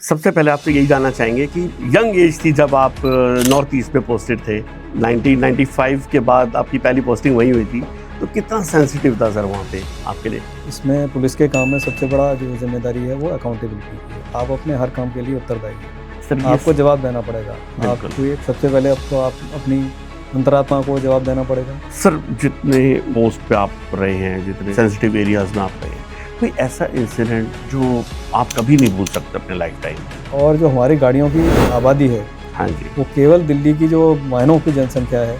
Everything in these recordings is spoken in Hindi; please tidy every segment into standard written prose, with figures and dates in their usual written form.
सबसे पहले आपसे यही जानना चाहेंगे कि यंग एज थी जब आप नॉर्थ ईस्ट में पोस्टेड थे। 1995 के बाद आपकी पहली पोस्टिंग वहीं हुई थी, तो कितना सेंसिटिव था सर वहाँ पे आपके लिए? इसमें पुलिस के काम में सबसे बड़ा जो जिम्मेदारी है वो अकाउंटेबिलिटी की है। आप अपने हर काम के लिए उत्तरदायी हैं। सर आपको जवाब देना पड़ेगा। आपको सबसे पहले आपको अपनी अंतरात्मा को जवाब देना पड़ेगा। सर जितने पोस्ट पे आप रहे हैं, जितने सेंसिटिव एरियाज में आप रहे हैं, कोई ऐसा इंसिडेंट जो आप कभी नहीं भूल सकते अपने लाइफ टाइम? और जो हमारी गाड़ियों की आबादी है, हाँ जी, वो केवल दिल्ली की जो वाहनों की जनसंख्या है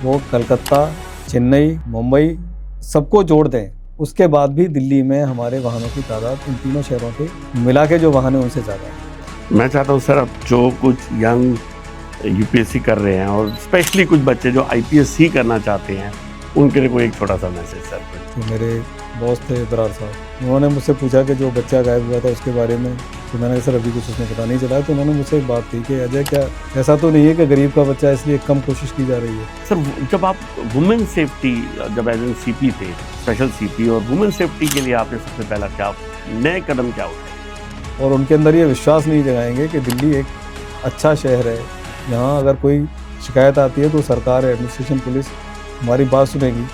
वो कलकत्ता, चेन्नई, मुंबई सबको जोड़ दें, उसके बाद भी दिल्ली में हमारे वाहनों की तादाद इन तीनों शहरों के मिला के जो वाहन है उनसे ज़्यादा है। मैं चाहता हूँ सर अब जो कुछ यंग यूपीएससी कर रहे हैं और स्पेशली कुछ बच्चे जो आईपीएस ही करना चाहते हैं, उनके लिए कोई एक छोटा सा मैसेज सर। तो मेरे दोस्त थे इब्रार साहब, उन्होंने मुझसे पूछा कि जो बच्चा गायब हुआ था उसके बारे में, तो मैंने कहा सर अभी कुछ उसमें पता नहीं चला। तो उन्होंने मुझसे एक बात की कि अजय क्या ऐसा तो नहीं है कि गरीब का बच्चा इसलिए कम कोशिश की जा रही है? सर जब आप वुमेन सेफ्टी, जब एज एन सीपी थे, स्पेशल सीपी, और वुमेन सेफ्टी के लिए आपने सबसे पहला क्या नए कदम क्या उठाए? और उनके अंदर ये विश्वास नहीं जगाएंगे कि दिल्ली एक अच्छा शहर है, यहाँ अगर कोई शिकायत आती है तो सरकार, एडमिनिस्ट्रेशन, पुलिस हमारी बात सुनेगी,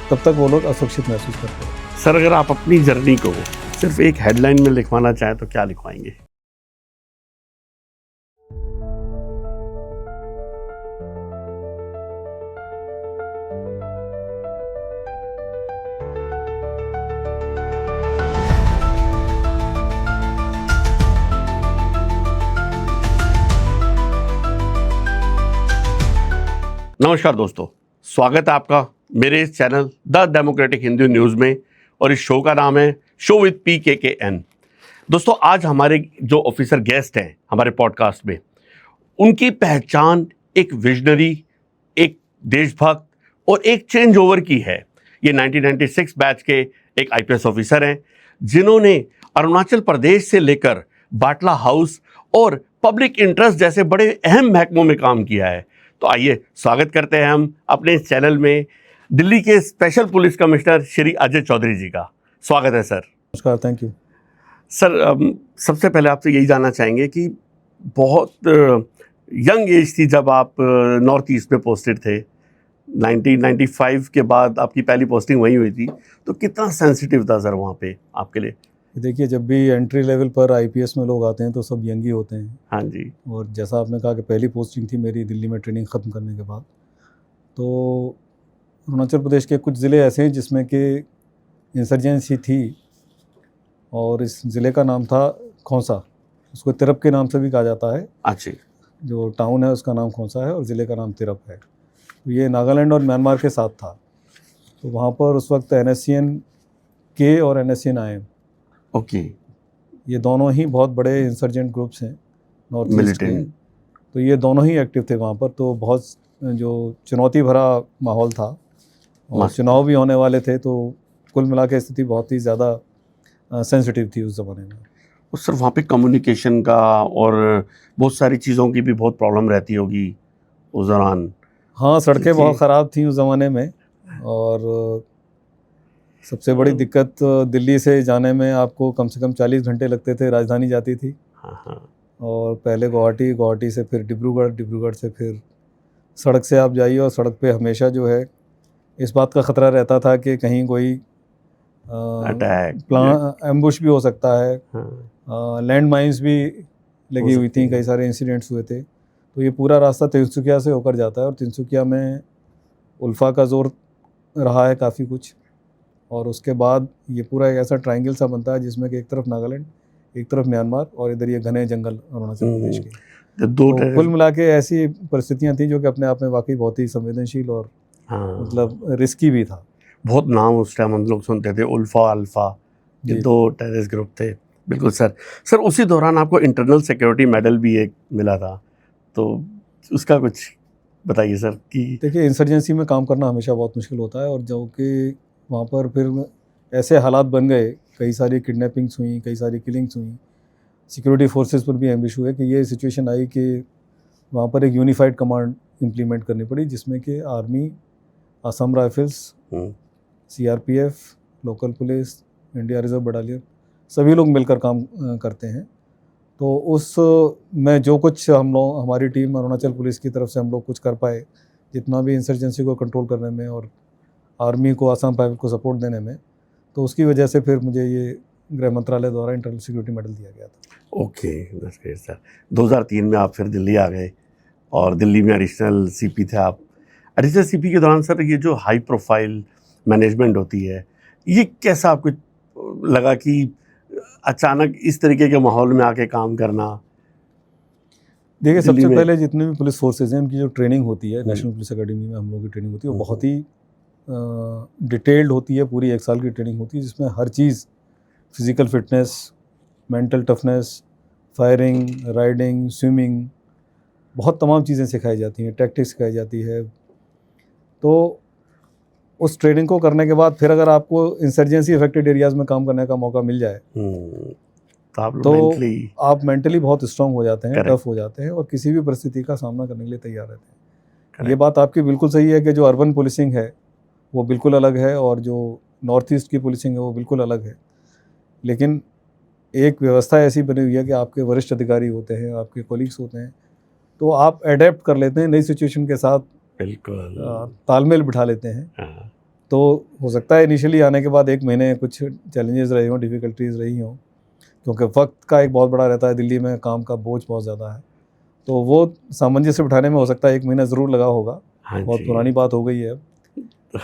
तब तक वो लोग असुरक्षित महसूस करते हैं। सर अगर आप अपनी जर्नी को सिर्फ एक हेडलाइन में लिखवाना चाहें तो क्या लिखवाएंगे? नमस्कार दोस्तों, स्वागत है आपका मेरे इस channel the democratic Hindu news में, और इस शो का नाम है शो विद PKKN। दोस्तों आज हमारे जो ऑफिसर गेस्ट हैं हमारे पॉडकास्ट में, उनकी पहचान एक विजनरी, एक देशभक्त और एक चेंज ओवर की है। ये 1996 बैच के एक IPS ऑफिसर हैं जिन्होंने अरुणाचल प्रदेश से लेकर बाटला हाउस और पब्लिक इंटरेस्ट जैसे बड़े अहम महकमों में काम किया है। तो आइए स्वागत करते हैं हम अपने इस चैनल में दिल्ली के special police commissioner Shri Ajay Chaudhary ji का। स्वागत है सर। नमस्कार, थैंक यू सर। सबसे पहले आपसे यही जानना चाहेंगे कि बहुत यंग एज थी जब आप नॉर्थ ईस्ट में पोस्टेड थे। 1995 के बाद आपकी पहली पोस्टिंग वहीं हुई थी, तो कितना सेंसिटिव था सर वहाँ पे आपके लिए? देखिए, जब भी एंट्री लेवल पर IPS में लोग आते हैं तो सब यंग ही होते हैं। हाँ जी। और जैसा आपने कहा कि पहली पोस्टिंग थी मेरी दिल्ली में ट्रेनिंग ख़त्म करने के बाद, तो अरुणाचल प्रदेश के कुछ ज़िले ऐसे हैं जिसमें कि इंसर्जेंसी थी, और इस ज़िले का नाम था खोंसा। उसको तिरप के नाम से भी कहा जाता है। अच्छा। जो टाउन है उसका नाम खोंसा है और ज़िले का नाम तिरप है। तो ये नागालैंड और म्यांमार के साथ था। तो वहाँ पर उस वक्त NSCN-K और NSCN-IM, ओके, ये दोनों ही बहुत बड़े इंसर्जेंट ग्रुप्स हैं नॉर्थ ईस्ट के। तो ये दोनों ही एक्टिव थे वहाँ पर। तो बहुत जो चुनौती भरा माहौल था और चुनाव भी होने वाले थे, तो कुल मिला के स्थिति बहुत ही ज़्यादा सेंसिटिव थी उस ज़माने में। और सर वहाँ पे कम्युनिकेशन का और बहुत सारी चीज़ों की भी बहुत प्रॉब्लम रहती होगी उस दौरान। हाँ, सड़कें बहुत ख़राब थी उस ज़माने में, और सबसे बड़ी दिक्कत दिल्ली से जाने में आपको कम से कम 40 घंटे लगते थे। राजधानी जाती थी। हाँ। और पहले गुवाहाटी, गुवाहाटी से फिर डिब्रूगढ़, डिब्रूगढ़ से फिर सड़क से आप जाइए, और सड़क पे हमेशा जो है इस बात का ख़तरा रहता था कि कहीं कोई अटैक, एम्बुश भी हो सकता है। हाँ। लैंड माइंस भी लगी हुई थी, कई सारे इंसिडेंट्स हुए थे। तो ये पूरा रास्ता तिनसुकिया से होकर जाता है, और तिनसुकिया में उल्फा का जोर रहा है काफ़ी कुछ। और उसके बाद ये पूरा एक ऐसा ट्रायंगल सा बनता है जिसमें कि एक तरफ नागालैंड, एक तरफ म्यांमार, और इधर ये घने जंगल अरुणाचल प्रदेश के। तो कुल मिला के ऐसी परिस्थितियाँ थी जो कि अपने आप में वाकई बहुत ही संवेदनशील और मतलब रिस्की भी था। बहुत नाम उस टाइम हम लोग सुनते थे, उल्फा, अल्फा, ये 2 टेररिस्ट ग्रुप थे। बिल्कुल सर। सर उसी दौरान आपको इंटरनल सिक्योरिटी मेडल भी एक मिला था, तो उसका कुछ बताइए सर। कि देखिए, इंसर्जेंसी में काम करना हमेशा बहुत मुश्किल होता है, और जो कि वहाँ पर फिर ऐसे हालात बन गए, कई सारी किडनैपिंग्स हुई, कई सारी किलिंग्स हुई, सिक्योरिटी फोर्सेस पर भी एम्बिश हुए, कि ये सिचुएशन आई कि वहाँ पर एक यूनिफाइड कमांड इम्प्लीमेंट करनी पड़ी, जिसमें कि army, Assam rifles, CRPF, local police, India reserve battalion, सभी लोग मिलकर काम करते हैं। तो उस में जो कुछ हम लोग, हमारी टीम अरुणाचल पुलिस की तरफ से हम लोग कुछ कर पाए, जितना भी इंसर्जेंसी को कंट्रोल करने में और आर्मी को, आसाम राइफल को सपोर्ट देने में, तो उसकी वजह से फिर मुझे ये गृह मंत्रालय द्वारा इंटरनल सिक्योरिटी मेडल दिया गया था। Okay, that's great sir. 2003 में आप फिर दिल्ली आ गए और दिल्ली में एडिशनल सीपी थे आप। एडिशनल सीपी के दौरान सर ये जो हाई प्रोफाइल मैनेजमेंट होती है, ये कैसा आपको लगा कि अचानक इस तरीके के माहौल में आके काम करना? देखिए, दिल्ली सबसे में- पहले जितने भी पुलिस फोर्सेज हैं, उनकी जो ट्रेनिंग होती है, नेशनल पुलिस अकेडमी में हम लोगों की ट्रेनिंग होती है, वो बहुत ही डिटेल्ड होती है। पूरी 1 साल की ट्रेनिंग होती है, जिसमें हर चीज़, physical fitness, mental toughness, firing, riding, swimming, बहुत तमाम चीज़ें सिखाई जाती हैं, टैक्टिक्स सिखाई जाती है। तो उस ट्रेनिंग को करने के बाद फिर अगर आपको इंसर्जेंसी अफेक्टेड एरियाज़ में काम करने का मौका मिल जाए, तो आप लोग तो मेंटली आप मेंटली बहुत स्ट्रांग हो जाते हैं, Correct. टफ हो जाते हैं और किसी भी परिस्थिति का सामना करने के लिए तैयार रहते हैं। Correct. ये बात आपकी बिल्कुल सही है कि जो अर्बन पुलिसिंग है वो बिल्कुल अलग है और जो नॉर्थ ईस्ट की पुलिसिंग है वो बिल्कुल अलग है। लेकिन एक व्यवस्था ऐसी बनी हुई है कि आपके वरिष्ठ अधिकारी होते हैं, आपके कोलीग्स होते हैं, तो आप अडेप्ट कर लेते हैं, नई सिचुएशन के साथ बिल्कुल तालमेल बिठा लेते हैं। हाँ, तो हो सकता है इनिशियली आने के बाद 1 महीने कुछ चैलेंजेस रहे हों, डिफ़िकल्टीज़ रही हों, क्योंकि वक्त का एक बहुत बड़ा रहता है, दिल्ली में काम का बोझ बहुत ज़्यादा है। तो वो सामंजस्य बिठाने में हो सकता है 1 महीना ज़रूर लगा होगा। हाँ बहुत जी। पुरानी बात हो गई है अब,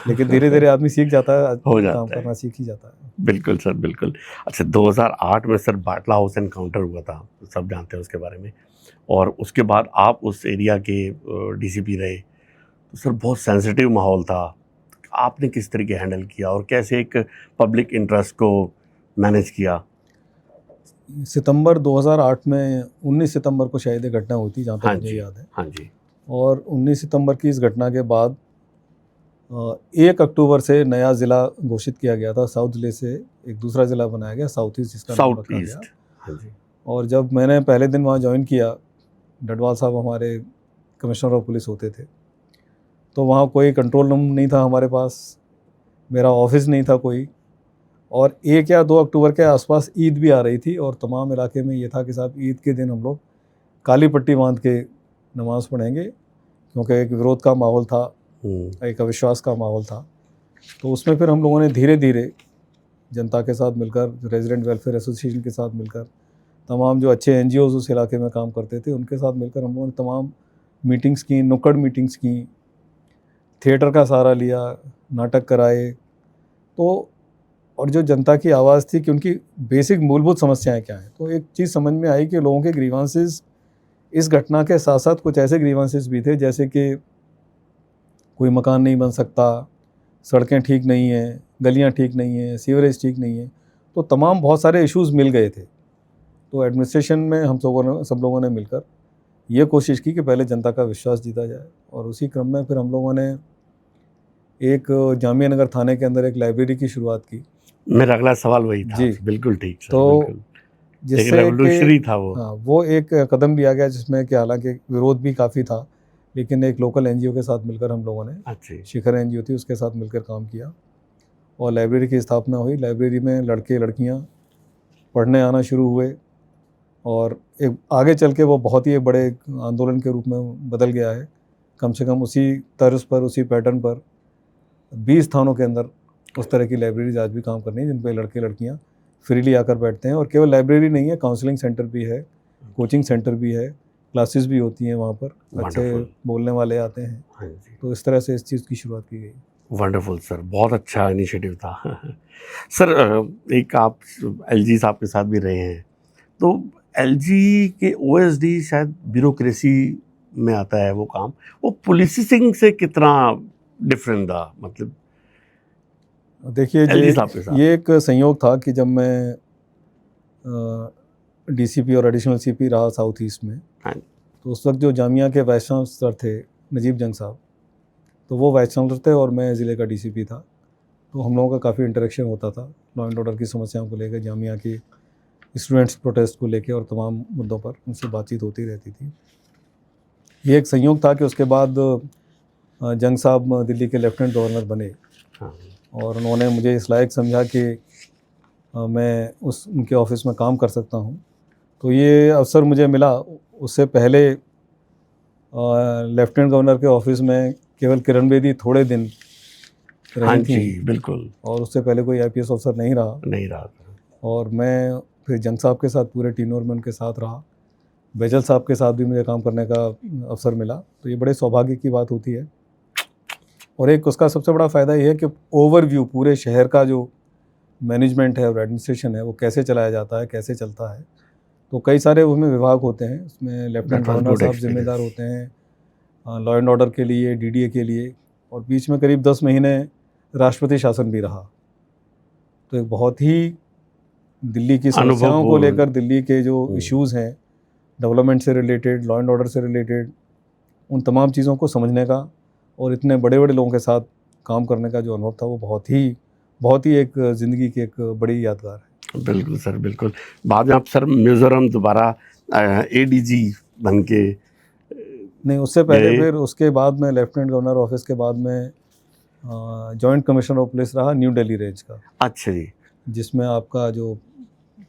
लेकिन धीरे धीरे आदमी सीख जाता है, हो जाता काम है। करना सीख ही जाता है। बिल्कुल सर, बिल्कुल। अच्छा, 2008 में सर बाटला हाउस एनकाउंटर हुआ था, सब जानते हैं उसके बारे में, और उसके बाद आप उस एरिया के डीसीपी रहे, तो सर बहुत सेंसिटिव माहौल था। आपने किस तरीके हैंडल किया और कैसे एक पब्लिक इंटरेस्ट को मैनेज किया? सितंबर 2008 में 19 सितंबर को शायद ये घटना हुई थी, जहाँ तक हाँ मुझे जी, याद है। हाँ जी। और 19 सितंबर की इस घटना के बाद 1 अक्टूबर से नया ज़िला घोषित किया गया था। साउथ ज़िले से एक दूसरा ज़िला बनाया गया, साउथ ईस्ट, जिसका नाम साउथ रखा गया। ईस्ट, हाँ जी। और जब मैंने पहले दिन वहाँ ज्वाइन किया, डडवाल साहब हमारे कमिश्नर ऑफ पुलिस होते थे, तो वहाँ कोई कंट्रोल रूम नहीं था हमारे पास, मेरा ऑफिस नहीं था कोई, और 1 या 2 अक्टूबर के आसपास ईद भी आ रही थी और तमाम इलाके में ये था कि साहब ईद के दिन हम लोग काली पट्टी बांध के नमाज़ पढ़ेंगे, क्योंकि एक विरोध का माहौल था, एक अविश्वास का माहौल था। तो उसमें फिर हम लोगों ने धीरे धीरे जनता के साथ मिलकर, रेजिडेंट वेलफेयर एसोसिएशन के साथ मिलकर, तमाम जो अच्छे एनजीओज़ उस इलाके में काम करते थे उनके साथ मिलकर हम लोगों ने तमाम मीटिंग्स की, नुक्कड़ मीटिंग्स की, थिएटर का सहारा लिया, नाटक कराए। तो और जो जनता की आवाज़ थी कि उनकी बेसिक मूलभूत समस्याएं क्या हैं, तो एक चीज़ समझ में आई कि लोगों के ग्रीवांसेस इस घटना के साथ साथ कुछ ऐसे ग्रीवांसेस भी थे, जैसे कि कोई मकान नहीं बन सकता, सड़कें ठीक नहीं हैं, गलियां ठीक नहीं हैं, सीवरेज ठीक नहीं है, तो तमाम बहुत सारे इश्यूज़ मिल गए थे। तो एडमिनिस्ट्रेशन में हम सब लोगों ने मिलकर ये कोशिश की कि पहले जनता का विश्वास जीता जाए, और उसी क्रम में फिर हम लोगों ने एक जामिया नगर थाने के अंदर एक लाइब्रेरी की शुरुआत की। मेरा अगला सवाल वही था। जी। बिल्कुल ठीक सर, तो बिल्कुल। एक जिससे रेवोल्यूशनरी था वो। हाँ, वो एक कदम लिया गया जिसमें कि हालांकि विरोध भी काफ़ी था, लेकिन एक लोकल एनजीओ के साथ मिलकर हम लोगों ने, अच्छी। शिखर एनजीओ थी, उसके साथ मिलकर काम किया और लाइब्रेरी की स्थापना हुई। लाइब्रेरी में लड़के लड़कियां पढ़ने आना शुरू हुए और एक आगे चल के वो बहुत ही एक बड़े आंदोलन के रूप में बदल गया है। कम से कम उसी तर्ज पर, उसी पैटर्न पर 20 थानों के अंदर उस तरह की लाइब्रेरीज आज भी काम कर रही हैं, जिन पे लड़के लड़कियां फ्रीली आकर बैठते हैं। और केवल लाइब्रेरी नहीं है, काउंसलिंग सेंटर भी है, कोचिंग सेंटर भी है, क्लासेस भी होती हैं वहाँ पर, अच्छे Wonderful. बोलने वाले आते हैं। हाँ जी। तो इस तरह से इस चीज़ की शुरुआत की गई। वंडरफुल सर, बहुत अच्छा इनिशिएटिव था। सर एक आप एलजी साहब के साथ भी रहे हैं, तो एलजी के ओएसडी शायद ब्यूरोक्रेसी में आता है वो काम, वो पुलिसिंग से कितना डिफरेंट था? मतलब देखिए एलजी साहब के साथ। ये एक संयोग था कि जब मैं डीसीपी और एडिशनल सीपी रहा साउथ ईस्ट में, हाँ। तो उस वक्त जो जामिया के वाइस चांसलर थे नजीब जंग साहब, तो वो वाइस चांसलर थे और मैं ज़िले का डीसीपी था। तो हम लोगों का काफ़ी इंटरेक्शन होता था लॉ एंड ऑर्डर की समस्याओं को लेकर, जामिया की स्टूडेंट्स प्रोटेस्ट को लेकर और तमाम मुद्दों पर उनसे बातचीत होती रहती थी। ये एक संयोग था कि उसके बाद जंग साहब दिल्ली के लेफ्टिनेंट गवर्नर बने, हाँ। और उन्होंने मुझे इस लायक समझा कि मैं उनके ऑफिस में काम कर सकता हूँ, तो ये अवसर मुझे मिला। उससे पहले लेफ्टिनेंट गवर्नर के ऑफिस में केवल किरण बेदी थोड़े दिन हाँ रही जी, थी, बिल्कुल और उससे पहले कोई आईपीएस अफसर नहीं रहा। नहीं रहा था। और मैं फिर जंग साहब के साथ पूरे टीनोर में उनके साथ रहा। बैजल साहब के साथ भी मुझे काम करने का अवसर मिला, तो ये बड़े सौभाग्य की बात होती है। और एक उसका सबसे बड़ा फ़ायदा ये है कि ओवरव्यू पूरे शहर का जो मैनेजमेंट है और एडमिनिस्ट्रेशन है वो कैसे चलाया जाता है, कैसे चलता है। तो कई सारे उसमें विभाग होते हैं, उसमें lieutenant That was governor good साहब experience. जिम्मेदार होते हैं लॉ एंड ऑर्डर के लिए, डीडीए के लिए, और बीच में करीब 10 महीने राष्ट्रपति शासन भी रहा। तो एक बहुत ही दिल्ली की समस्याओं को लेकर, दिल्ली के जो इश्यूज़ हैं डेवलपमेंट से रिलेटेड, लॉ एंड ऑर्डर से रिलेटेड, उन तमाम चीज़ों को समझने का और इतने बड़े बड़े लोगों के साथ काम करने का जो अनुभव था वो बहुत ही एक ज़िंदगी की एक बड़ी यादगार है। बिल्कुल सर, बिल्कुल। बाद में आप सर मिजोरम दोबारा एडीजी बन के नहीं, उससे पहले फिर उसके बाद में लेफ्टिनेंट गवर्नर ऑफिस के बाद में जॉइंट कमिश्नर ऑफ पुलिस रहा न्यू दिल्ली रेंज का। अच्छा जी। जिसमें आपका जो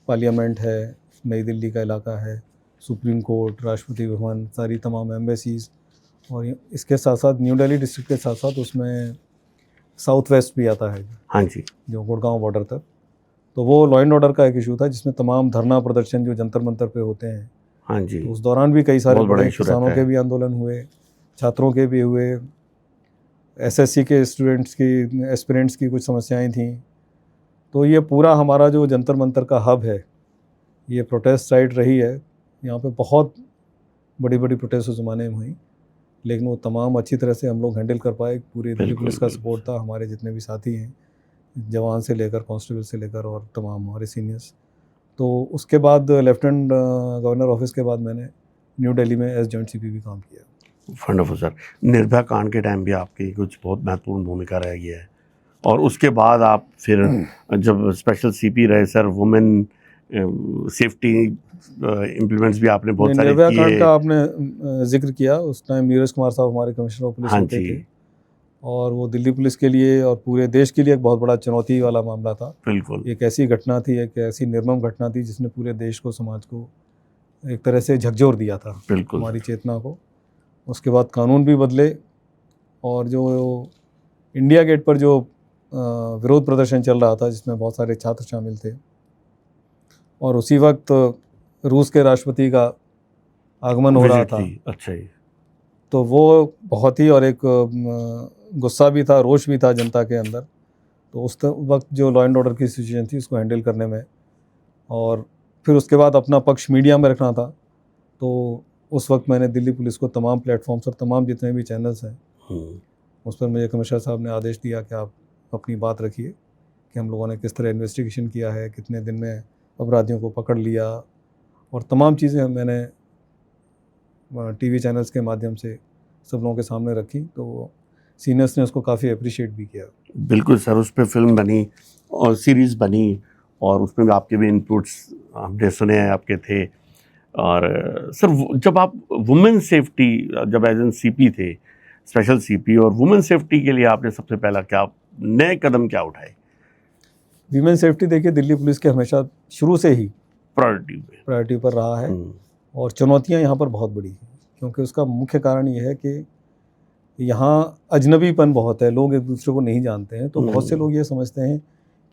पार्लियामेंट है, नई दिल्ली का इलाका है, सुप्रीम कोर्ट, राष्ट्रपति भवन, सारी तमाम एम्बेसीज़, और इसके साथ साथ न्यू दिल्ली डिस्ट्रिक्ट के साथ साथ उसमें साउथ वेस्ट भी आता है, हाँ जी, जो गुड़गांव बॉर्डर तक। तो वो लॉ एंड ऑर्डर का एक इशू था जिसमें तमाम धरना प्रदर्शन जो जंतर मंतर पे होते हैं, हाँ जी, तो उस दौरान भी कई सारे बहुत बड़ा बड़े इशू किसानों रहता के है। भी आंदोलन हुए, छात्रों के भी हुए, एसएससी के स्टूडेंट्स की, एस्पिरेंट्स की कुछ समस्याएं थीं। तो ये पूरा हमारा जो जंतर मंतर का हब है, ये प्रोटेस्ट साइट रही है। यहाँ पे बहुत बड़ी बड़ी प्रोटेस्ट उस ज़माने में हुई, लेकिन वो तमाम अच्छी तरह से हम लोग हैंडल कर पाए। पूरी दिल्ली बिल्कुल, पुलिस का बिल्कुल। सपोर्ट था, हमारे जितने भी साथी हैं, जवान से लेकर कांस्टेबल से लेकर और तमाम हमारे सीनियर्स। तो उसके बाद लेफ्टिनेंट गवर्नर ऑफिस के बाद मैंने न्यू दिल्ली में एज जॉइंट सीपी भी काम किया। Wonderful sir. निर्भया कांड के टाइम भी आपकी कुछ बहुत महत्वपूर्ण भूमिका रही है, और उसके बाद आप फिर जब स्पेशल सीपी रहे सर, वुमेन सेफ्टी इम्प्लीमेंट्स भी आपने बहुत सारे निर्भया कांड किए। का आपने जिक्र किया, उस टाइम नीरज कुमार साहब हमारे कमिश्नर ऑफ पुलिस हाँ होते जी, थे, और वो दिल्ली पुलिस के लिए और पूरे देश के लिए एक बहुत बड़ा चुनौती वाला मामला था। बिल्कुल, एक ऐसी घटना थी, एक ऐसी निर्मम घटना थी जिसने पूरे देश को, समाज को एक तरह से झकझोर दिया था, बिल्कुल हमारी सर। चेतना को। उसके बाद कानून भी बदले, और जो इंडिया गेट पर जो विरोध प्रदर्शन चल रहा था जिसमें बहुत सारे छात्र शामिल थे, और उसी वक्त रूस के राष्ट्रपति का आगमन हो रहा विजिट था, थी, अच्छा जी। तो वो बहुत ही, और एक गुस्सा भी था, रोष भी था जनता के अंदर। तो उस वक्त जो लॉ एंड ऑर्डर की सिचुएशन थी उसको हैंडल करने में, और फिर उसके बाद अपना पक्ष मीडिया में रखना था, तो उस वक्त मैंने दिल्ली पुलिस को तमाम प्लेटफॉर्म्स और तमाम जितने भी चैनल्स हैं उस पर मुझे कमिश्नर साहब ने आदेश दिया कि आप अपनी बात रखिए कि हम लोगों ने किस तरह इन्वेस्टिगेशन किया है, कितने दिन में अपराधियों को पकड़ लिया, और तमाम चीज़ें मैंने टीवी चैनल्स के माध्यम से सब लोगों के सामने रखी। तो सीनियर्स ने उसको काफ़ी अप्रिशिएट भी किया। बिल्कुल सर, उस पर फिल्म बनी और सीरीज़ बनी, और उसमें भी आपके भी इनपुट्स हमने सुने हैं, आपके थे। और सर जब आप वुमेन सेफ्टी, जब एज एन सीपी थे, स्पेशल सीपी, और वुमेन सेफ्टी के लिए आपने सबसे पहला क्या नए कदम क्या उठाए? वीमेन सेफ्टी देखिए दिल्ली पुलिस के हमेशा शुरू से ही प्रायोरिटी पर रहा है, और चुनौतियां यहाँ पर बहुत बड़ी हैं, क्योंकि उसका मुख्य कारण ये है कि यहाँ अजनबीपन बहुत है, लोग एक दूसरे को नहीं जानते हैं। तो बहुत से लोग ये समझते हैं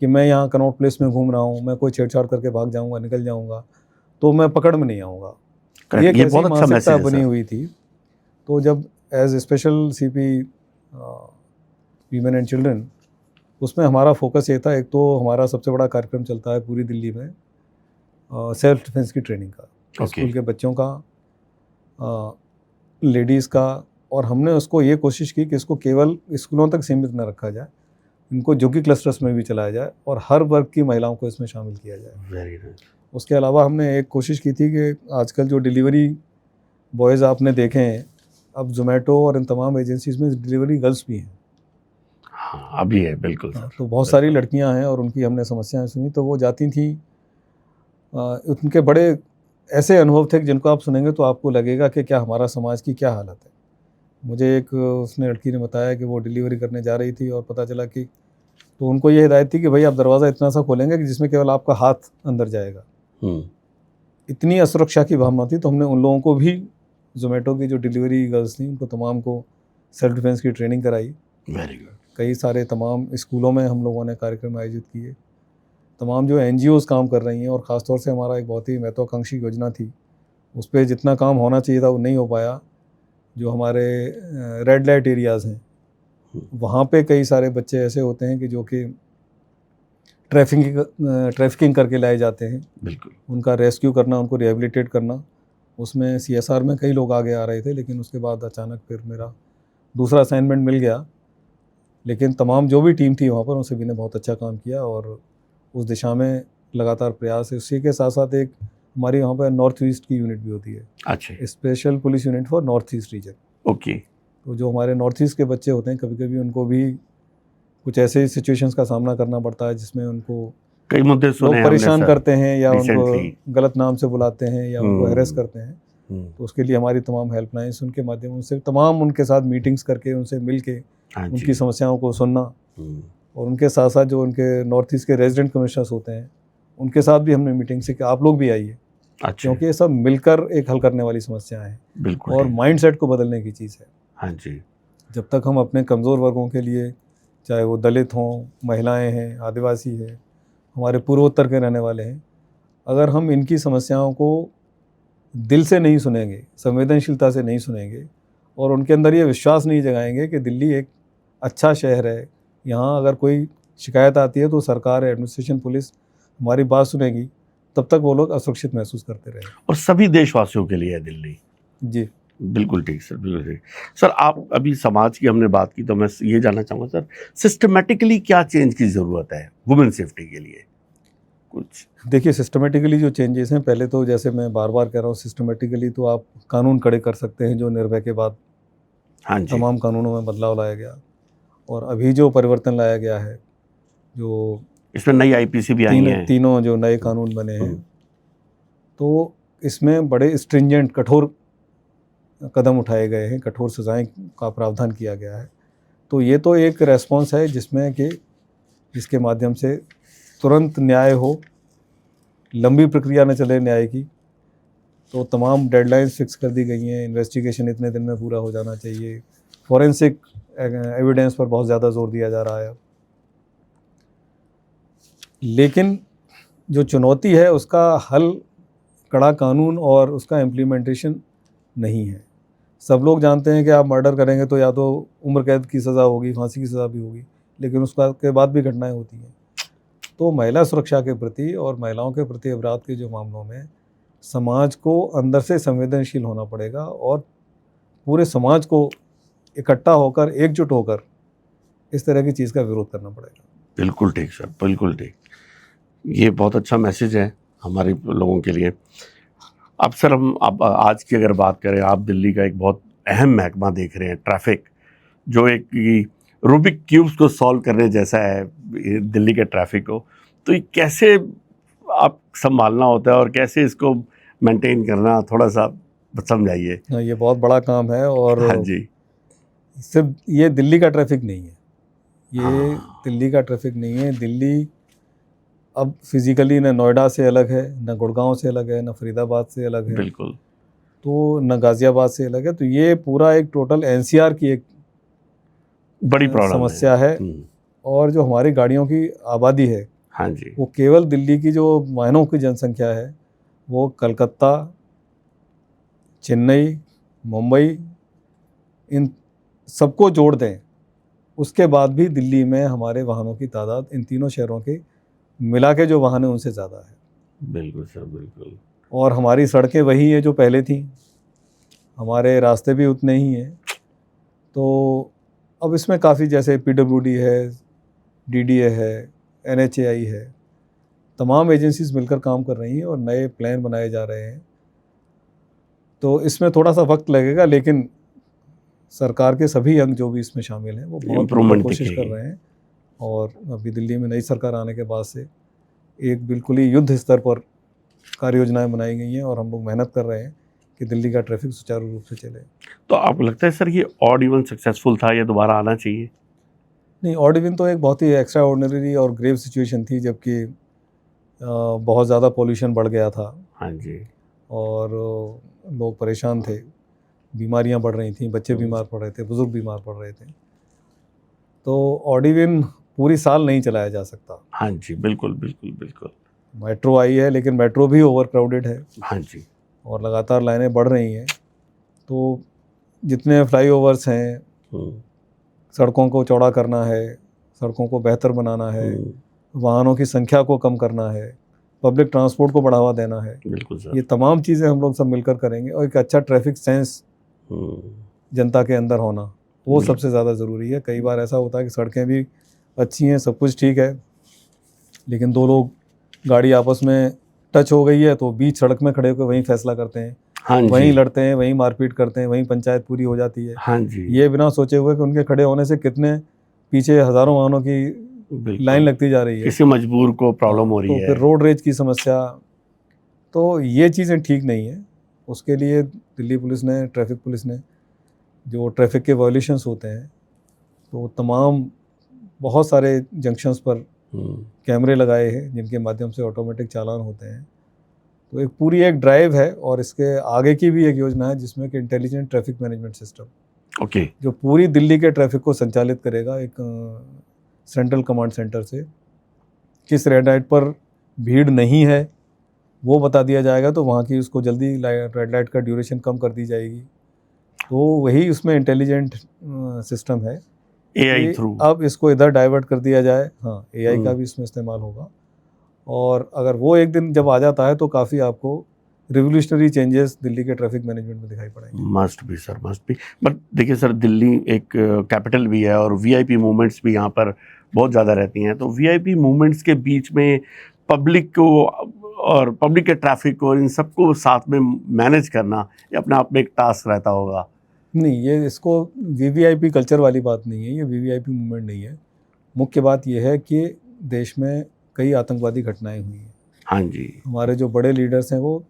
कि मैं यहाँ कनॉट प्लेस में घूम रहा हूँ, मैं कोई छेड़छाड़ करके भाग जाऊँगा, निकल जाऊँगा, तो मैं पकड़ में नहीं आऊँगा। ये एक ऐसी मानसिकता बनी हुई थी। तो जब as special CP women and children, उसमें हमारा फोकस ये था, एक तो हमारा सबसे बड़ा कार्यक्रम चलता है पूरी दिल्ली में सेल्फ डिफेंस की ट्रेनिंग का, स्कूल के बच्चों का, लेडीज़ का, और हमने उसको ये कोशिश की कि इसको केवल स्कूलों तक सीमित न रखा जाए, इनको झुग्गी क्लस्टर्स में भी चलाया जाए और हर वर्ग की महिलाओं को इसमें शामिल किया जाए। Very nice. उसके अलावा हमने एक कोशिश की थी कि आजकल जो डिलीवरी बॉयज़ आपने देखे हैं, अब जोमेटो और इन तमाम एजेंसीज़ में डिलीवरी गर्ल्स भी हैं। हाँ, अभी है, बिल्कुल सर। तो बहुत सारी लड़कियां हैं और उनकी हमने समस्याएं सुनी, तो वो जाती थी, उनके बड़े ऐसे अनुभव थे कि जिनको आप सुनेंगे तो आपको लगेगा कि क्या हमारा समाज की क्या हालत है। मुझे एक उसने लड़की ने बताया कि वो डिलीवरी करने जा रही थी और पता चला कि, तो उनको ये हिदायत थी कि भाई आप दरवाज़ा इतना सा खोलेंगे कि जिसमें केवल आपका हाथ अंदर जाएगा, इतनी असुरक्षा की भावना थी, तो हमने उन लोगों को भी, जोमेटो की जो डिलीवरी गर्ल्स थी, उनको तमाम को सेल्फ डिफेंस की ट्रेनिंग कराई। Very good. कई सारे तमाम स्कूलों में हम लोगों ने कार्यक्रम आयोजित किए। तमाम जो NGOs काम कर रही हैं, और ख़ासतौर से हमारा एक बहुत ही महत्वाकांक्षी योजना थी, उस पर जितना काम होना चाहिए था वो नहीं हो पाया। जो हमारे रेड लाइट एरियाज़ हैं, वहाँ पे कई सारे बच्चे ऐसे होते हैं कि जो कि ट्रैफिकिंग करके लाए जाते हैं। बिल्कुल। उनका रेस्क्यू करना, उनको रिहेबिलिटेट करना, उसमें CSR में कई लोग आगे आ रहे थे, लेकिन उसके बाद अचानक फिर मेरा दूसरा असाइनमेंट मिल गया। लेकिन तमाम जो भी टीम थी वहाँ पर, उन सभी ने बहुत अच्छा काम किया और उस दिशा में लगातार प्रयास है। उसी के साथ साथ एक हमारी वहाँ पर नॉर्थ ईस्ट की यूनिट भी होती है, अच्छा। Special police unit for north east region. Okay. तो जो हमारे नॉर्थ ईस्ट के बच्चे होते हैं, कभी कभी उनको भी कुछ ऐसे सिचुएशंस का सामना करना पड़ता है जिसमें उनको कई मुद्दे लोग सुने परेशान करते हैं, या recently। उनको गलत नाम से बुलाते हैं, या उनको हैरेस करते हैं। तो तो उसके लिए हमारी तमाम हेल्पलाइंस, उनके माध्यम से तमाम उनके साथ मीटिंग्स करके, उनसे मिल के उनकी समस्याओं को सुनना, और उनके साथ साथ जो उनके नॉर्थ ईस्ट के रेजिडेंट कमिश्नर्स होते हैं, उनके साथ भी हमने मीटिंग से कि आप लोग भी आइए। अच्छा। क्योंकि ये सब मिलकर एक हल करने वाली समस्याएं हैं। बिल्कुल। और माइंडसेट को बदलने की चीज़ है। हाँ जी। जब तक हम अपने कमज़ोर वर्गों के लिए, चाहे वो दलित हों, महिलाएं हैं, आदिवासी हैं, हमारे पूर्वोत्तर के रहने वाले हैं, अगर हम इनकी समस्याओं को दिल से नहीं सुनेंगे, संवेदनशीलता से नहीं सुनेंगे, और उनके अंदर ये विश्वास नहीं जगाएंगे कि दिल्ली एक अच्छा शहर है, यहाँ अगर कोई शिकायत आती है तो सरकार, एडमिनिस्ट्रेशन, पुलिस हमारी बात सुनेगी, तब तक वो लोग असुरक्षित महसूस करते रहेंगे। और सभी देशवासियों के लिए है दिल्ली। जी बिल्कुल ठीक सर, बिल्कुल ठीक। सर, आप अभी समाज की हमने बात की, तो मैं ये जानना चाहूँगा सर, सिस्टमेटिकली क्या चेंज की ज़रूरत है वुमेन सेफ्टी के लिए? कुछ देखिए, सिस्टमेटिकली जो चेंजेस हैं, पहले तो जैसे मैं बार बार कह रहा हूँ, सिस्टमेटिकली तो आप कानून कड़े कर सकते हैं, जो निर्भया के बाद हाँ जी, तमाम कानूनों में बदलाव लाया गया, और अभी जो परिवर्तन लाया गया है, जो इसमें नई IPC भी आई हैं। तीनों जो नए कानून बने हैं, तो इसमें बड़े स्ट्रिंजेंट, कठोर कदम उठाए गए हैं, कठोर सजाएं का प्रावधान किया गया है। तो ये तो एक रेस्पॉन्स है जिसमें कि जिसके माध्यम से तुरंत न्याय हो, लंबी प्रक्रिया न चले न्याय की। तो तमाम डेडलाइंस फिक्स कर दी गई हैं, इन्वेस्टिगेशन इतने दिन में पूरा हो जाना चाहिए, फॉरेंसिक एविडेंस पर बहुत ज़्यादा जोर दिया जा रहा है। लेकिन जो चुनौती है, उसका हल कड़ा कानून और उसका इम्प्लीमेंटेशन नहीं है। सब लोग जानते हैं कि आप मर्डर करेंगे तो या तो उम्र कैद की सज़ा होगी, फांसी की सज़ा भी होगी, लेकिन उसके बाद भी घटनाएं होती हैं। तो महिला सुरक्षा के प्रति और महिलाओं के प्रति अपराध के जो मामलों में समाज को अंदर से संवेदनशील होना पड़ेगा, और पूरे समाज को इकट्ठा होकर, एकजुट होकर इस तरह की चीज़ का विरोध करना पड़ेगा। बिल्कुल ठीक सर, बिल्कुल ठीक। ये बहुत अच्छा मैसेज है हमारे लोगों के लिए। अब सर, हम अब आज की अगर बात करें, आप दिल्ली का एक बहुत अहम महकमा देख रहे हैं, ट्रैफिक, जो एक रूबिक क्यूब्स को सॉल्व करने जैसा है दिल्ली के ट्रैफिक को। तो ये कैसे आप संभालना होता है और कैसे इसको मेंटेन करना, थोड़ा सा समझाइए। हाँ, ये बहुत बड़ा काम है, और हाँ जी। सिर्फ ये दिल्ली का ट्रैफिक नहीं है, ये हाँ। दिल्ली का ट्रैफिक नहीं है। दिल्ली अब फिजिकली न नोएडा से अलग है, न गुड़गांव से अलग है, न फरीदाबाद से अलग है, बिल्कुल। तो न गाज़ियाबाद से अलग है। तो ये पूरा एक टोटल NCR की एक बड़ी प्रॉब्लम समस्या है। और जो हमारी गाड़ियों की आबादी है, हाँ जी, वो केवल दिल्ली की जो वाहनों की जनसंख्या है, वो कलकत्ता, चेन्नई, मुंबई, इन सबको जोड़ दें, उसके बाद भी दिल्ली में हमारे वाहनों की तादाद इन तीनों शहरों के मिला के जो वाहन है उनसे ज़्यादा है। बिल्कुल सर, बिल्कुल। और हमारी सड़कें वही है जो पहले थी, हमारे रास्ते भी उतने ही हैं। तो अब इसमें काफ़ी, जैसे PWD है, DDA है, NHAI है, तमाम एजेंसीज मिलकर काम कर रही हैं और नए प्लान बनाए जा रहे हैं। तो इसमें थोड़ा सा वक्त लगेगा, लेकिन सरकार के सभी अंग जो भी इसमें शामिल हैं, वो बहुत इम्प्रूवमेंट कोशिश कर रहे हैं। और अभी दिल्ली में नई सरकार आने के बाद से एक बिल्कुल ही युद्ध स्तर पर कार्य योजनाएं बनाई गई हैं, और हम लोग मेहनत कर रहे हैं कि दिल्ली का ट्रैफिक सुचारू रूप से चले। तो आपको लगता है सर, ये ऑड इवन सक्सेसफुल था, ये दोबारा आना चाहिए? नहीं, ऑड इवन तो एक बहुत ही एक्स्ट्रा ऑर्डिनरी और ग्रेव सिचुएशन थी, जबकि बहुत ज़्यादा पॉल्यूशन बढ़ गया था। हाँ जी। और लोग परेशान थे, बीमारियां बढ़ रही थी, बच्चे बीमार पड़ रहे थे, बुज़ुर्ग बीमार पड़ रहे थे। तो ऑडिविन पूरी साल नहीं चलाया जा सकता। हाँ जी, बिल्कुल, बिल्कुल, बिल्कुल। मेट्रो आई है, लेकिन मेट्रो भी ओवर क्राउडेड है हाँ जी। और लगातार लाइनें बढ़ रही हैं। तो जितने फ्लाईओवर्स हैं, हुँ, सड़कों को चौड़ा करना है, सड़कों को बेहतर बनाना है, हुँ, वाहनों की संख्या को कम करना है, पब्लिक ट्रांसपोर्ट को बढ़ावा देना है। बिल्कुल सर। ये तमाम चीज़ें हम लोग सब मिलकर करेंगे और एक अच्छा ट्रैफिक सेंस हुँ, जनता के अंदर होना, वो बिल्कुल। सबसे ज़्यादा ज़रूरी है। कई बार ऐसा होता है कि सड़कें भी अच्छी हैं, सब कुछ ठीक है, लेकिन दो लोग गाड़ी आपस में टच हो गई है तो बीच सड़क में खड़े होकर वहीं फैसला करते हैं, हाँ वहीं जी, लड़ते हैं, वहीं मारपीट करते हैं, वहीं पंचायत पूरी हो जाती है। हाँ जी, ये बिना सोचे हुए कि उनके खड़े होने से कितने पीछे हज़ारों वाहनों की लाइन बिल्कुल। लगती जा रही है। किसी मजबूर को प्रॉब्लम हो रही तो है। फिर रोड रेज की समस्या, तो ये चीज़ें ठीक नहीं है। उसके लिए दिल्ली पुलिस ने, ट्रैफिक पुलिस ने, जो ट्रैफिक के वायलेशंस होते हैं, तो तमाम बहुत सारे जंक्शंस पर हुँ, कैमरे लगाए हैं जिनके माध्यम से ऑटोमेटिक चालान होते हैं। तो एक पूरी एक ड्राइव है और इसके आगे की भी एक योजना है जिसमें कि intelligent traffic management system, okay, जो पूरी दिल्ली के ट्रैफिक को संचालित करेगा एक सेंट्रल कमांड सेंटर से। किस रेड लाइट पर भीड़ नहीं है वो बता दिया जाएगा, तो वहाँ की उसको जल्दी रेड लाइट का ड्यूरेशन कम कर दी जाएगी। तो वही उसमें इंटेलिजेंट सिस्टम है एआई कि थ्रू। अब इसको इधर डाइवर्ट कर दिया जाए। हाँ, एआई का हुँ, भी इसमें इस्तेमाल होगा और अगर वो एक दिन जब आ जाता है तो काफ़ी आपको रिवोल्यूशनरी चेंजेस दिल्ली के ट्रैफिक मैनेजमेंट में दिखाई पड़ेंगे। Must be sir, must be. But देखिए सर, दिल्ली एक कैपिटल भी है और वीआईपी मूवमेंट्स भी यहाँ पर बहुत ज़्यादा रहती हैं। तो वीआईपी मूवमेंट्स के बीच में पब्लिक को और पब्लिक के ट्रैफिक को, इन सबको साथ में मैनेज करना, ये अपने आप में एक टास्क रहता होगा। नहीं, ये इसको वीवीआईपी कल्चर वाली बात नहीं है, ये वीवीआईपी मूवमेंट नहीं है। मुख्य बात यह है कि देश में कई आतंकवादी घटनाएं हुई हैं। हाँ जी, हमारे जो बड़े लीडर्स हैं वो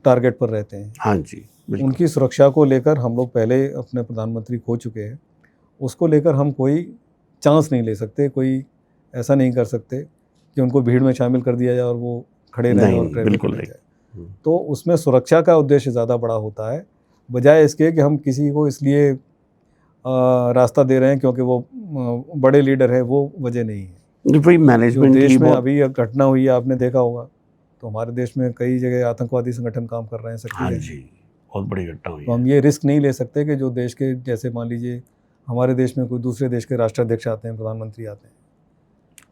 टारगेट पर रहते हैं। हाँ जी, बिल्कुल। उनकी सुरक्षा को लेकर हम लोग पहले अपने प्रधानमंत्री खो चुके हैं। उसको लेकर हम कोई चांस नहीं ले सकते, कोई ऐसा नहीं कर सकते कि उनको भीड़ में शामिल कर दिया जाए और वो खड़े रहें नहीं, और नहीं, ट्रैफिक बिल्कुल अटक नहीं। जाए। हुँ, तो उसमें सुरक्षा का उद्देश्य ज़्यादा बड़ा होता है, बजाय इसके कि हम किसी को इसलिए रास्ता दे रहे हैं क्योंकि वो बड़े लीडर है, वो वजह नहीं है। ये वही जो मैनेजमेंट ही देश में बहुत। अभी एक घटना हुई है आपने देखा होगा, तो हमारे देश में कई जगह आतंकवादी संगठन काम कर रहे हैं, हाँ सक्रिय हैं। जी, बहुत बड़ी घटना हुई तो है। हम ये रिस्क नहीं ले सकते कि जो देश के, जैसे मान लीजिए हमारे देश में कोई दूसरे देश के राष्ट्राध्यक्ष आते हैं, प्रधानमंत्री आते हैं,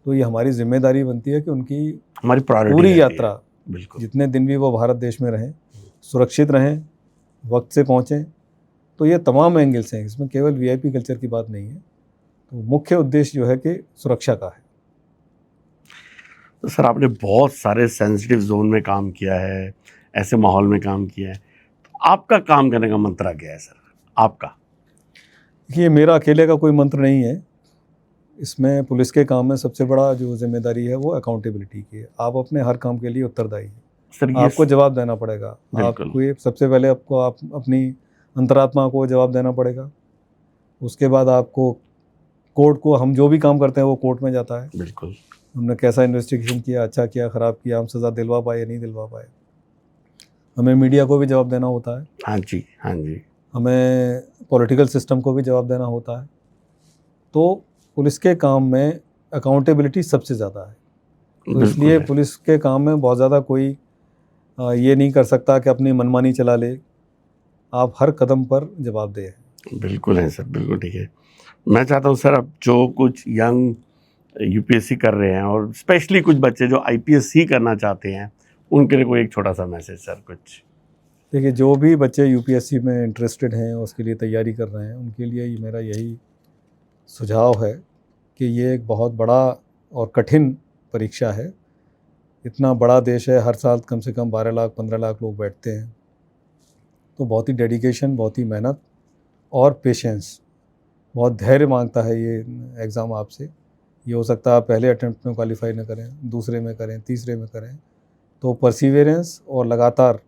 तो ये हमारी जिम्मेदारी बनती है कि उनकी हमारी प्रायोरिटी पूरी रहती है। यात्रा, बिल्कुल। जितने दिन भी वो भारत देश में रहें, सुरक्षित रहें, वक्त से पहुँचें। तो ये तमाम एंगल्स हैं, इसमें केवल वीआईपी कल्चर की बात नहीं है। तो मुख्य उद्देश्य जो है कि सुरक्षा का है। तो सर, आपने बहुत सारे सेंसिटिव जोन में काम किया है, ऐसे माहौल में काम किया है। आपका काम करने का मंत्रा क्या है सर? आपका? ये मेरा अकेले का कोई मंत्र नहीं है। इसमें पुलिस के काम में सबसे बड़ा जो जिम्मेदारी है वो अकाउंटेबिलिटी की है। आप अपने हर काम के लिए उत्तरदायी हैं, सर ये आपको जवाब देना पड़ेगा। बिल्कुल। आपको ये सबसे पहले आपको आप अपनी अंतरात्मा को जवाब देना पड़ेगा। उसके बाद आपको कोर्ट को, हम जो भी काम करते हैं वो कोर्ट में जाता है। बिल्कुल। हमने कैसा इन्वेस्टिगेशन किया, अच्छा किया, ख़राब किया, हम सज़ा दिलवा पाए या नहीं दिलवा पाए। हमें मीडिया को भी जवाब देना होता है, हाँ जी, हाँ जी। हमें पॉलिटिकल सिस्टम को भी जवाब देना होता है। तो पुलिस के काम में अकाउंटेबिलिटी सबसे ज़्यादा है। तो बिल्कुल इसलिए है। पुलिस के काम में बहुत ज़्यादा कोई ये नहीं कर सकता कि अपनी मनमानी चला ले। आप हर कदम पर जवाबदेह हैं। बिल्कुल है सर, बिल्कुल ठीक है। मैं चाहता हूँ सर, अब जो कुछ यंग यूपीएससी कर रहे हैं और स्पेशली कुछ बच्चे जो आईपीएस ही करना चाहते हैं, उनके लिए कोई एक छोटा-सा मैसेज सर कुछ? देखिए, जो भी बच्चे यूपीएससी में इंटरेस्टेड हैं, उसके लिए तैयारी कर रहे हैं, उनके लिए मेरा यही सुझाव है कि ये एक बहुत बड़ा और कठिन परीक्षा है। इतना बड़ा देश है, हर साल कम से कम 12 लाख 15 लाख लोग बैठते हैं। तो बहुत ही डेडिकेशन, बहुत ही मेहनत और पेशेंस, बहुत धैर्य मांगता है ये एग्ज़ाम आपसे। ये हो सकता है आप पहले अटेम्प्ट में क्वालिफाई न करें, दूसरे में करें, तीसरे में करें। तो परसीवियरेंस और लगातार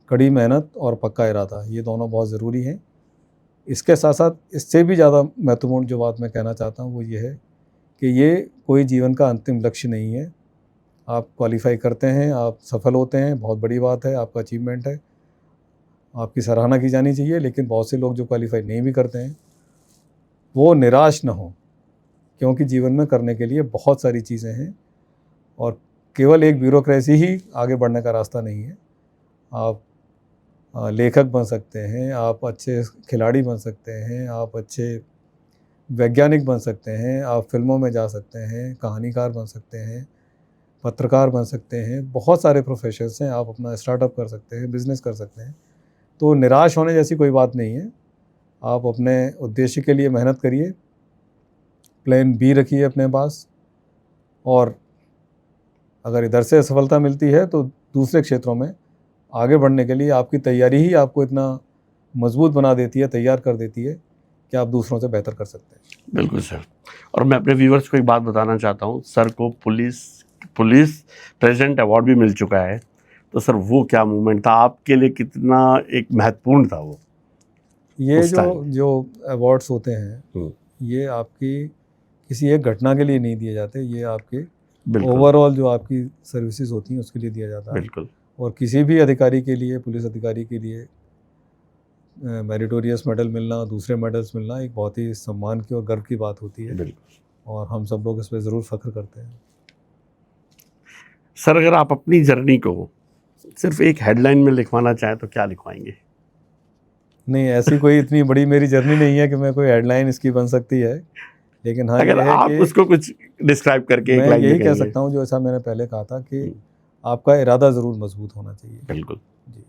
कड़ी मेहनत और पक्का इरादा, ये दोनों बहुत ज़रूरी हैं। इसके साथ साथ इससे भी ज़्यादा महत्वपूर्ण जो बात मैं कहना चाहता हूँ वो ये है कि ये कोई जीवन का अंतिम लक्ष्य नहीं है। आप क्वालिफाई करते हैं, आप सफल होते हैं, बहुत बड़ी बात है, आपका अचीवमेंट है, आपकी सराहना की जानी चाहिए। लेकिन बहुत से लोग जो क्वालिफाई नहीं भी करते हैं वो निराश ना हो, क्योंकि जीवन में करने के लिए बहुत सारी चीज़ें हैं और केवल एक ब्यूरोक्रेसी ही आगे बढ़ने का रास्ता नहीं है। आप लेखक बन सकते हैं, आप अच्छे खिलाड़ी बन सकते हैं, आप अच्छे वैज्ञानिक बन सकते हैं, आप फिल्मों में जा सकते हैं, कहानीकार बन सकते हैं, पत्रकार बन सकते हैं, बहुत सारे प्रोफेशंस हैं। आप अपना स्टार्टअप कर सकते हैं, बिज़नेस कर सकते हैं। तो निराश होने जैसी कोई बात नहीं है। आप अपने उद्देश्य के लिए मेहनत करिए, प्लान बी रखिए अपने पास, और अगर इधर से असफलता मिलती है तो दूसरे क्षेत्रों में आगे बढ़ने के लिए आपकी तैयारी ही आपको इतना मजबूत बना देती है, तैयार कर देती है कि आप दूसरों से बेहतर कर सकते हैं। बिल्कुल सर। और मैं अपने व्यूवर्स को एक बात बताना चाहता हूँ, सर को पुलिस प्रेसिडेंट अवार्ड भी मिल चुका है। तो सर वो क्या मूवमेंट था आपके लिए, कितना एक महत्वपूर्ण था वो? ये जो अवार्ड्स होते हैं ये आपकी किसी एक घटना के लिए नहीं दिए जाते, ये आपके ओवरऑल जो आपकी सर्विसेज होती हैं उसके लिए दिया जाता है। बिल्कुल। और किसी भी अधिकारी के लिए, पुलिस अधिकारी के लिए मेरिटोरियस मेडल मिलना, दूसरे मेडल्स मिलना एक बहुत ही सम्मान की और गर्व की बात होती है। बिल्कुल। और हम सब लोग इस पर ज़रूर फख्र करते हैं। सर अगर आप अपनी जर्नी को सिर्फ एक हेडलाइन में लिखवाना चाहें तो क्या लिखवाएंगे? नहीं, ऐसी कोई इतनी बड़ी मेरी जर्नी नहीं है कि मैं कोई हेडलाइन इसकी बन सकती है। लेकिन हाँ, अगर ये है आप कि उसको कुछ डिस्क्राइब करके एक मैं लाइन यही में कह सकता हूँ जो ऐसा मैंने पहले कहा था कि आपका इरादा ज़रूर मजबूत होना चाहिए। बिल्कुल जी।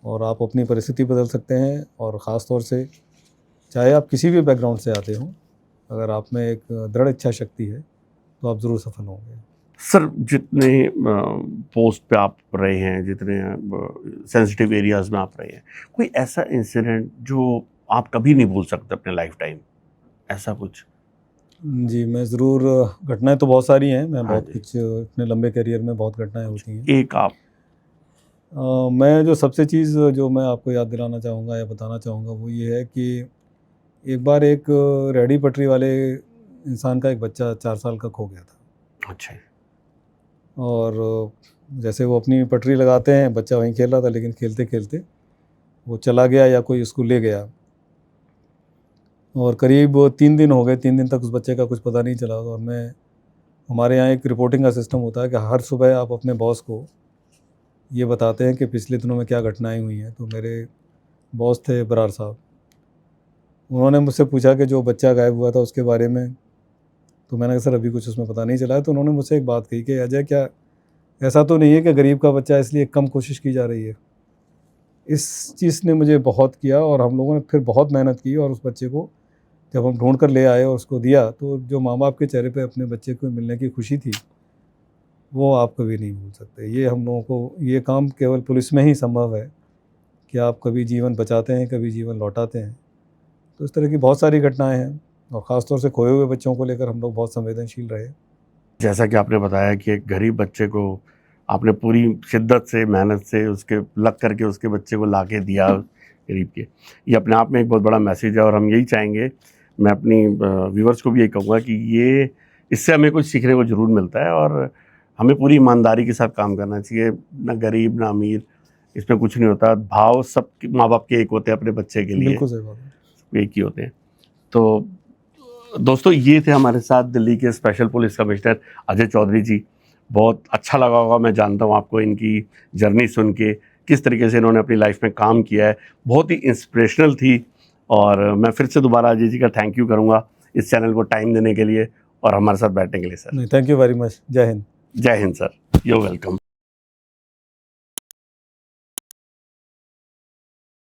और आप अपनी परिस्थिति बदल सकते हैं, और ख़ास तौर से चाहे आप किसी भी बैकग्राउंड से आते हों, अगर आप में एक दृढ़ इच्छा शक्ति है तो आप ज़रूर सफल होंगे। सर जितने पोस्ट पे आप रहे हैं, जितने सेंसिटिव एरियाज़ में आप रहे हैं, कोई ऐसा इंसिडेंट जो आप कभी नहीं भूल सकते अपने लाइफ टाइम, ऐसा कुछ? जी, मैं ज़रूर, घटनाएं तो बहुत सारी हैं, मैं बहुत कुछ इतने लंबे करियर में बहुत घटनाएं होती हैं। एक आप मैं जो सबसे चीज़ जो मैं आपको याद दिलाना चाहूँगा या बताना चाहूँगा वो ये है कि एक बार एक रेहड़ी पटरी वाले इंसान का एक बच्चा 4 साल का खो गया था। अच्छा। और जैसे वो अपनी पटरी लगाते हैं, बच्चा वहीं खेल रहा था, लेकिन खेलते खेलते वो चला गया या कोई उसको ले गया। और करीब 3 दिन हो गए, 3 दिन तक उस बच्चे का कुछ पता नहीं चला। और हमारे यहाँ एक रिपोर्टिंग का सिस्टम होता है कि हर सुबह आप अपने बॉस को ये बताते हैं कि पिछले दिनों में क्या घटनाएं हुई हैं। तो मेरे बॉस थे बरार साहब, उन्होंने मुझसे पूछा कि जो बच्चा गायब हुआ था उसके बारे में। तो मैंने कहा सर अभी कुछ उसमें पता नहीं चला है। तो उन्होंने मुझसे एक बात कही कि अजय, क्या ऐसा तो नहीं है कि गरीब का बच्चा इसलिए कम कोशिश की जा रही है? इस चीज़ ने मुझे बहुत किया, और हम लोगों ने फिर बहुत मेहनत की, और उस बच्चे को जब हम ढूंढ कर ले आए और उसको दिया, तो जो माँ बाप के चेहरे पे अपने बच्चे को मिलने की खुशी थी वो आप कभी नहीं भूल सकते। ये हम लोगों को, ये काम केवल पुलिस में ही संभव है कि आप कभी जीवन बचाते हैं, कभी जीवन लौटाते हैं। तो इस तरह की बहुत सारी घटनाएं हैं, और ख़ासतौर से खोए हुए बच्चों को लेकर हम लोग बहुत संवेदनशील रहे। जैसा कि आपने बताया कि एक गरीब बच्चे को आपने पूरी शिद्दत से, मेहनत से उसके लग करके उसके बच्चे को ला के दिया गरीब के, ये अपने आप में एक बहुत बड़ा मैसेज है। और हम यही चाहेंगे, मैं अपनी व्यूवर्स को भी यही कहूँगा कि ये इससे हमें कुछ सीखने को ज़रूर मिलता है, और हमें पूरी ईमानदारी के साथ काम करना चाहिए। ना गरीब ना अमीर, इसमें कुछ नहीं होता। भाव सब माँ बाप के एक होते हैं अपने बच्चे के लिए, बिल्कुल सही बात है। एक ही होते हैं। तो दोस्तों ये थे हमारे साथ दिल्ली के special police commissioner Ajay Chaudhary ji. बहुत अच्छा लगा होगा, मैं जानता हूँ आपको, इनकी जर्नी सुन के, किस तरीके से इन्होंने अपनी लाइफ में काम किया है, बहुत ही इंस्पिरेशनल थी। और मैं फिर से दोबारा अजय जी का थैंक यू करूँगा इस चैनल को टाइम देने के लिए और हमारे साथ बैठने के लिए। सर नहीं, थैंक यू वेरी मच। जय हिंद। जय हिंद सर, यू वेलकम।